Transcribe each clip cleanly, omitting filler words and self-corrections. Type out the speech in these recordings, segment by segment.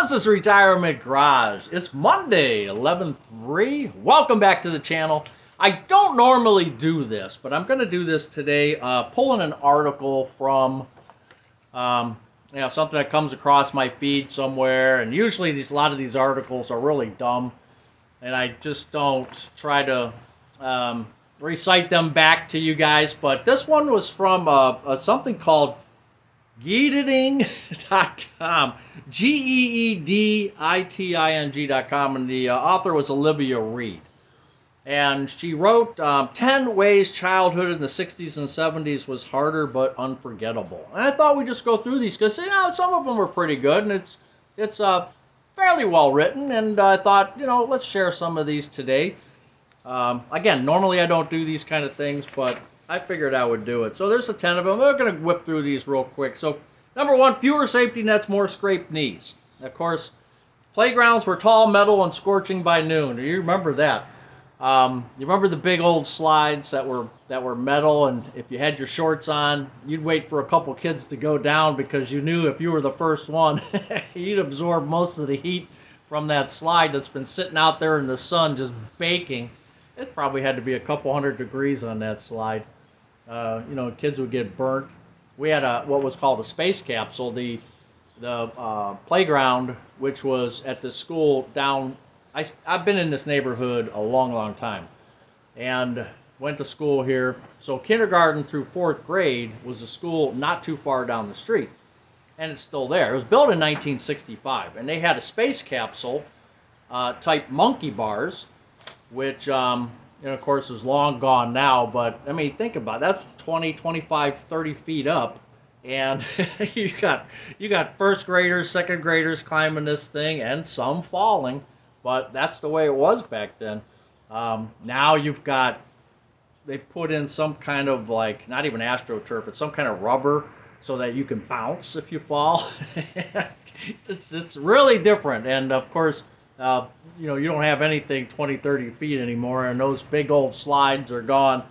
Buzz's Retirement Garage. It's Monday, 11/3. Welcome back to the channel. I don't normally do this, but I'm going to do this today, pulling an article from something that comes across my feed somewhere. And usually a lot of these articles are really dumb, and I just don't try to recite them back to you guys. But this one was from something called Geediting.com, Geediting.com, and the author was Olivia Reed. And she wrote 10 ways childhood in the 60s and 70s was harder but unforgettable. And I thought we'd just go through these because, some of them were pretty good, and it's fairly well written, and I thought, let's share some of these today. Again, normally I don't do these kind of things, but I figured I would do it. So there's 10 of them. We're going to whip through these real quick. So number 1, fewer safety nets, more scraped knees. Of course, playgrounds were tall, metal, and scorching by noon. Do you remember that? You remember the big old slides that were metal, and if you had your shorts on, you'd wait for a couple kids to go down because you knew if you were the first one, you'd absorb most of the heat from that slide that's been sitting out there in the sun just baking. It probably had to be a couple hundred degrees on that slide. Kids would get burnt. We had what was called a space capsule. The playground, which was at the school down. I've been in this neighborhood a long, long time, and went to school here. So kindergarten through 4th grade was a school not too far down the street, and it's still there. It was built in 1965, and they had a space capsule type monkey bars, which of course is long gone now, but I mean, think about it. That's 20, 25, 30 feet up, and you got first graders, second graders climbing this thing, and some falling, but that's the way it was back then. Now they put in some kind of, like, not even AstroTurf, it's some kind of rubber so that you can bounce if you fall. It's really different, and of course, you don't have anything 20, 30 feet anymore, and those big old slides are gone.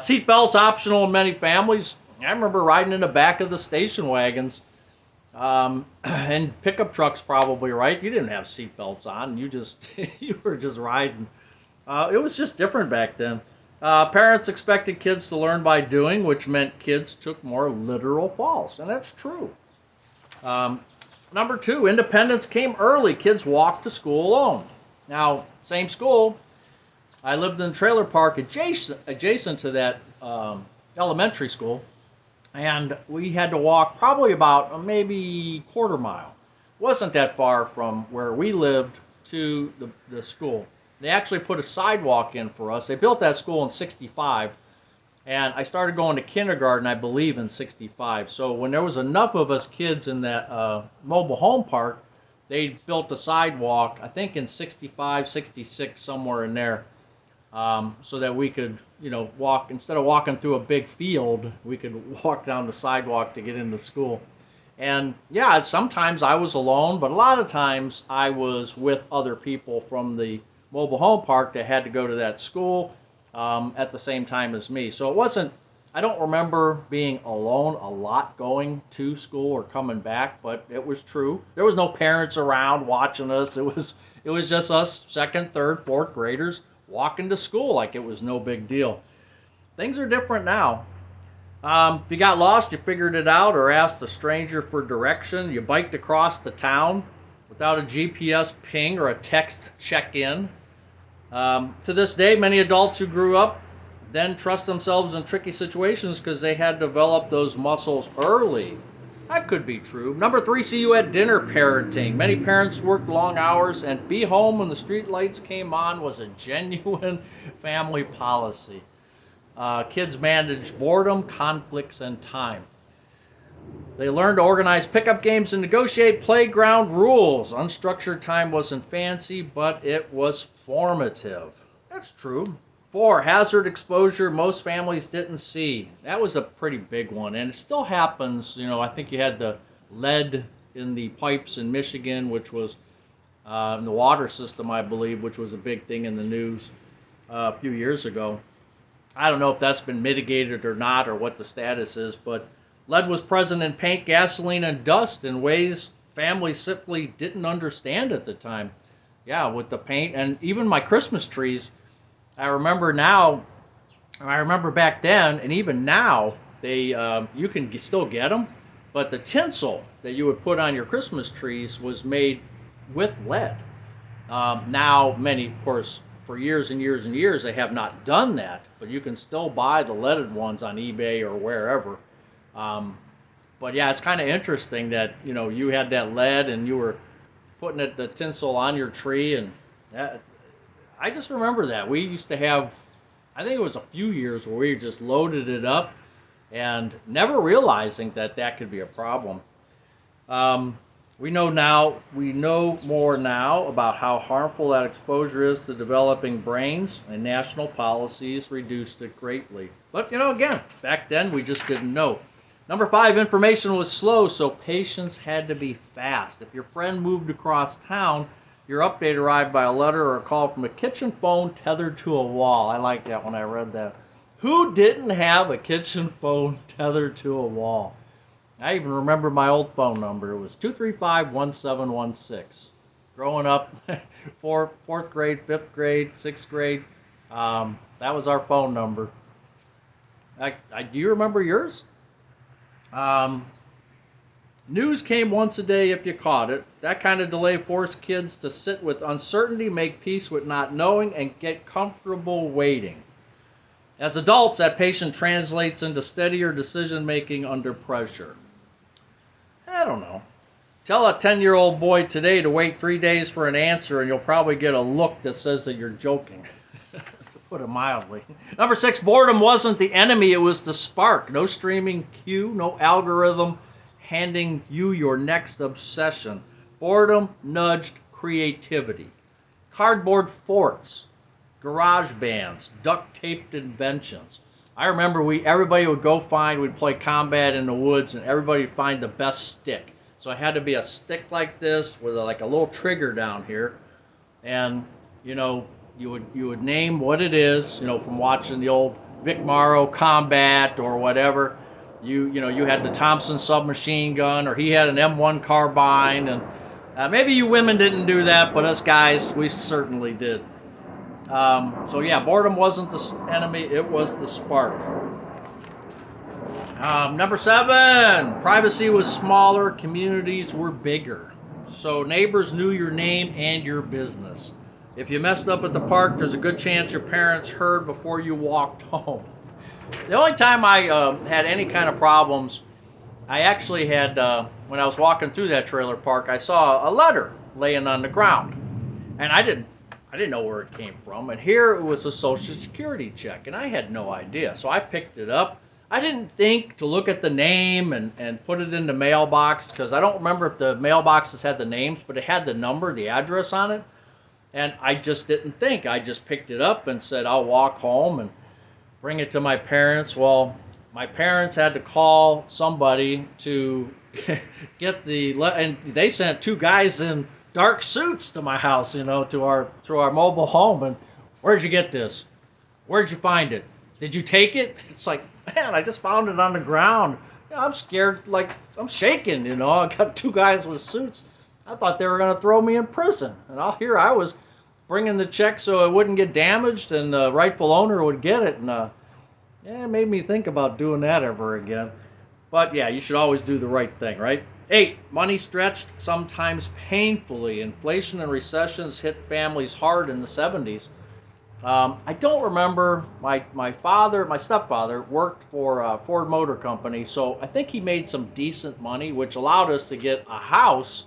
Seat belts optional in many families. I remember riding in the back of the station wagons, and pickup trucks probably, right? You didn't have seat belts on. You were just riding. It was just different back then. Parents expected kids to learn by doing, which meant kids took more literal falls, and that's true. Number 2, independence came early. Kids walked to school alone. Now, same school. I lived in a trailer park adjacent to that elementary school, and we had to walk probably about maybe quarter mile. It wasn't that far from where we lived to the school. They actually put a sidewalk in for us. They built that school in 65. And I started going to kindergarten, I believe, in 65. So when there was enough of us kids in that mobile home park, they built a sidewalk, I think in 65, 66, somewhere in there, so that we could, walk, instead of walking through a big field, we could walk down the sidewalk to get into school. And yeah, sometimes I was alone, but a lot of times I was with other people from the mobile home park that had to go to that school at the same time as me. So I don't remember being alone a lot going to school or coming back, but it was true. There was no parents around watching us. It was just us 2nd, 3rd, 4th graders walking to school like it was no big deal. Things are different now. If you got lost, you figured it out or asked a stranger for direction. You biked across the town without a GPS ping or a text check-in. To this day, many adults who grew up then trust themselves in tricky situations because they had developed those muscles early. That could be true. Number 3, see you at dinner parenting. Many parents worked long hours, and be home when the street lights came on was a genuine family policy. Kids managed boredom, conflicts, and time. They learned to organize pickup games and negotiate playground rules. Unstructured time wasn't fancy, but it was formative. That's true. 4, hazard exposure most families didn't see. That was a pretty big one, and it still happens. I think you had the lead in the pipes in Michigan, which was in the water system, I believe, which was a big thing in the news a few years ago. I don't know if that's been mitigated or not, or what the status is, but lead was present in paint, gasoline, and dust in ways families simply didn't understand at the time. Yeah, with the paint and even my Christmas trees. I remember now, I remember back then, and even now, they you can still get them, but the tinsel that you would put on your Christmas trees was made with lead. Now, many, of course, for years and years and years, they have not done that, but you can still buy the leaded ones on eBay or wherever. Um, but yeah, it's kind of interesting that you had that lead and you were putting the tinsel on your tree, and that, I just remember that we used to have. I think it was a few years where we just loaded it up and never realizing that that could be a problem. Um, we know more now about how harmful that exposure is to developing brains, and national policies reduced it greatly. But again, back then we just didn't know. Number 5, information was slow, so patience had to be fast. If your friend moved across town, your update arrived by a letter or a call from a kitchen phone tethered to a wall. I like that when I read that. Who didn't have a kitchen phone tethered to a wall? I even remember my old phone number. It was 235-1716. Growing up, fourth grade, fifth grade, sixth grade, that was our phone number. Do you remember yours? News came once a day if you caught it. That kind of delay forced kids to sit with uncertainty, make peace with not knowing, and get comfortable waiting. As adults, that patience translates into steadier decision-making under pressure. I don't know. Tell a 10-year-old boy today to wait 3 days for an answer, and you'll probably get a look that says that you're joking, to put it mildly. Number 6, boredom wasn't the enemy, it was the spark. No streaming queue, no algorithm handing you your next obsession. Boredom nudged creativity. Cardboard forts, garage bands, duct-taped inventions. I remember everybody would go we'd play combat in the woods, and everybody would find the best stick. So it had to be a stick like this with like a little trigger down here, and you would name what it is, from watching the old Vic Morrow Combat or whatever. You had the Thompson submachine gun, or he had an M1 carbine, and maybe you women didn't do that, but us guys, we certainly did. So yeah, boredom wasn't the enemy, it was the spark. Number 7, privacy was smaller, communities were bigger. So neighbors knew your name and your business. If you messed up at the park, there's a good chance your parents heard before you walked home. The only time I had any kind of problems, I actually had, when I was walking through that trailer park, I saw a letter laying on the ground. And I didn't know where it came from. And here it was a Social Security check, and I had no idea. So I picked it up. I didn't think to look at the name and put it in the mailbox, because I don't remember if the mailboxes had the names, but it had the number, the address on it. And I just didn't think. I just picked it up and said, I'll walk home and bring it to my parents. Well, my parents had to call somebody to get and they sent 2 guys in dark suits to my house, to our mobile home. And where'd you get this? Where'd you find it? Did you take it? It's like, man, I just found it on the ground. I'm scared, like I'm shaking, I got 2 guys with suits. I thought they were going to throw me in prison. And here I was bringing the check so it wouldn't get damaged and the rightful owner would get it. And it made me think about doing that ever again. But yeah, you should always do the right thing, right? 8, money stretched, sometimes painfully. Inflation and recessions hit families hard in the 70s. I don't remember, my stepfather worked for Ford Motor Company, so I think he made some decent money, which allowed us to get a house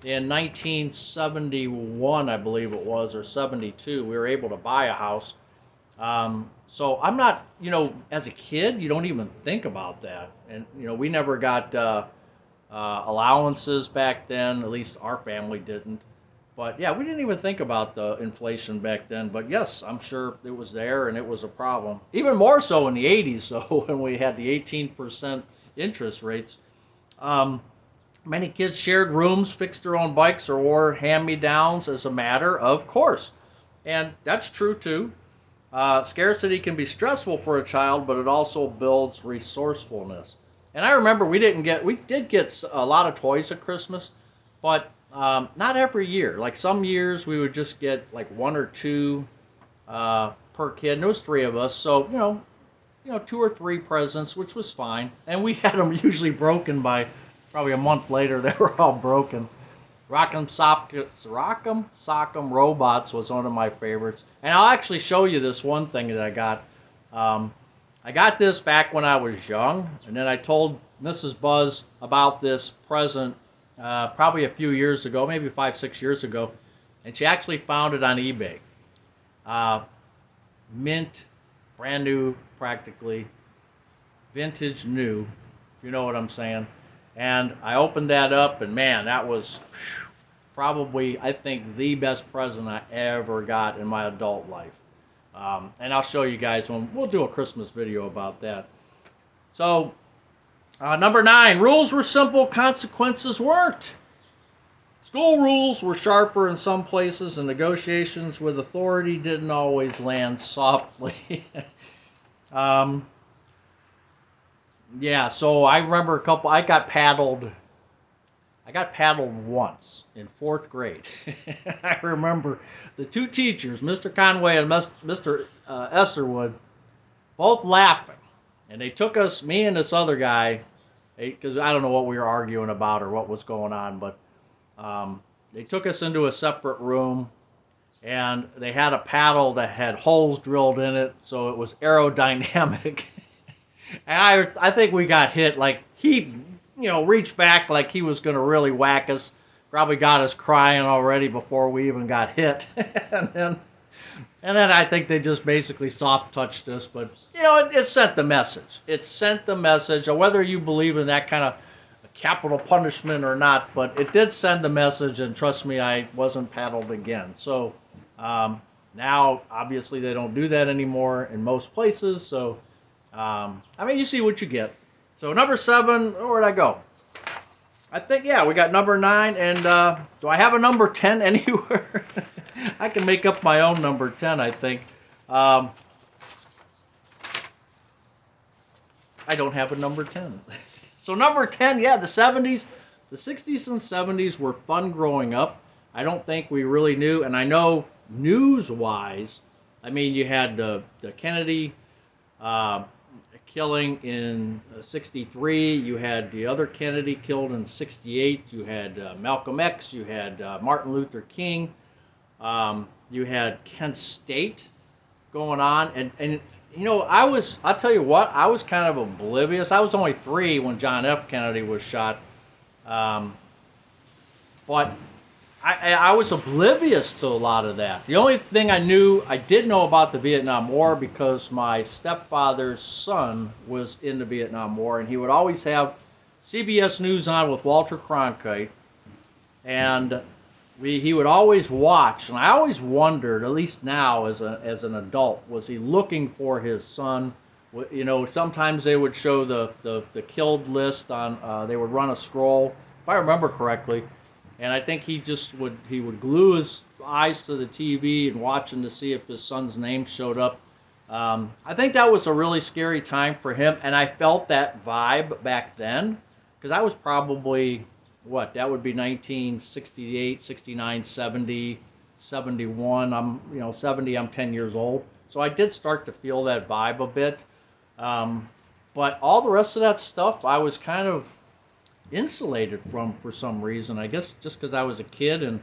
in 1971, I believe it was, or 72. We were able to buy a house. So I'm not, as a kid, you don't even think about that. And, we never got allowances back then, at least our family didn't. But yeah, we didn't even think about the inflation back then. But yes, I'm sure it was there and it was a problem. Even more so in the 80s, though, when we had the 18% interest rates. Many kids shared rooms, fixed their own bikes, or wore hand-me-downs as a matter of course. And that's true, too. Scarcity can be stressful for a child, but it also builds resourcefulness. And I remember we did get a lot of toys at Christmas, but not every year. Like some years we would just get like one or two per kid. And there was three of us, so two or three presents, which was fine. And we had them usually broken by probably a month later. They were all broken. Rock'em Sock'em Robots was one of my favorites. And I'll actually show you this one thing that I got. I got this back when I was young, and then I told Mrs. Buzz about this present probably a few years ago, maybe 5-6 years ago, and she actually found it on eBay. Mint, brand new practically, vintage new, if you know what I'm saying. And I opened that up, and man, that was probably, I think, the best present I ever got in my adult life. And I'll show you guys when we'll do a Christmas video about that. So, number 9, rules were simple, consequences weren't. School rules were sharper in some places, and negotiations with authority didn't always land softly. Yeah, so I remember I got paddled once in 4th grade. I remember the two teachers, Mr. Conway and Mr. Esterwood, both laughing. And they took us, me and this other guy, because I don't know what we were arguing about or what was going on, but they took us into a separate room, and they had a paddle that had holes drilled in it, so it was aerodynamic. And I think we got hit, like he, reached back like he was going to really whack us. Probably got us crying already before we even got hit. and then I think they just basically soft touched us. But, it sent the message. It sent the message, whether you believe in that kind of capital punishment or not. But it did send the message, and trust me, I wasn't paddled again. So now, obviously, they don't do that anymore in most places. So, you see what you get. So number 7, where'd I go? I think, yeah, we got number 9, and do I have a number 10 anywhere? I can make up my own number 10, I think. I don't have a number 10. So number 10, yeah, the 70s. The 60s and 70s were fun growing up. I don't think we really knew, and I know news-wise, you had the Kennedy killing in 63, you had the other Kennedy killed in 68, you had Malcolm X, you had Martin Luther King, you had Kent State going on, and I'll tell you what, I was kind of oblivious. I was only 3 when John F. Kennedy was shot, but I was oblivious to a lot of that. The only thing I did know about the Vietnam War because my stepfather's son was in the Vietnam War, and he would always have CBS News on with Walter Cronkite, and he would always watch, and I always wondered, at least now as an adult, was he looking for his son? Sometimes they would show the killed list on, they would run a scroll, if I remember correctly. And I think he would glue his eyes to the TV and watching to see if his son's name showed up. I think that was a really scary time for him, and I felt that vibe back then, because I was probably, that would be 1968, 69, 70, 71. I'm, 70, I'm 10 years old. So I did start to feel that vibe a bit. But all the rest of that stuff, I was kind of insulated from for some reason. I guess just because I was a kid, and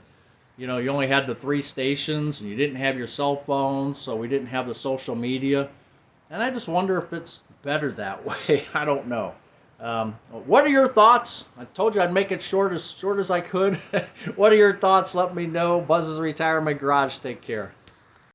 you only had the 3 stations, and you didn't have your cell phones, so we didn't have the social media. And I just wonder if it's better that way. I don't know. What are your thoughts? I told you I'd make it short as I could. What are your thoughts? Let me know. Buzz's Retirement Garage. Take care.